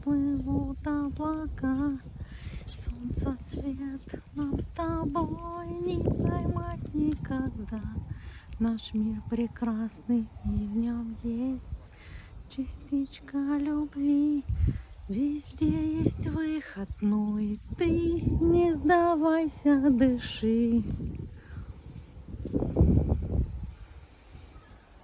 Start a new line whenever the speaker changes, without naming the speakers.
плывут облака, солнца свет нам с тобой не поймать никогда. Наш мир прекрасный, и в нем есть частичка любви. Везде есть выход, ну и ты не сдавайся, дыши.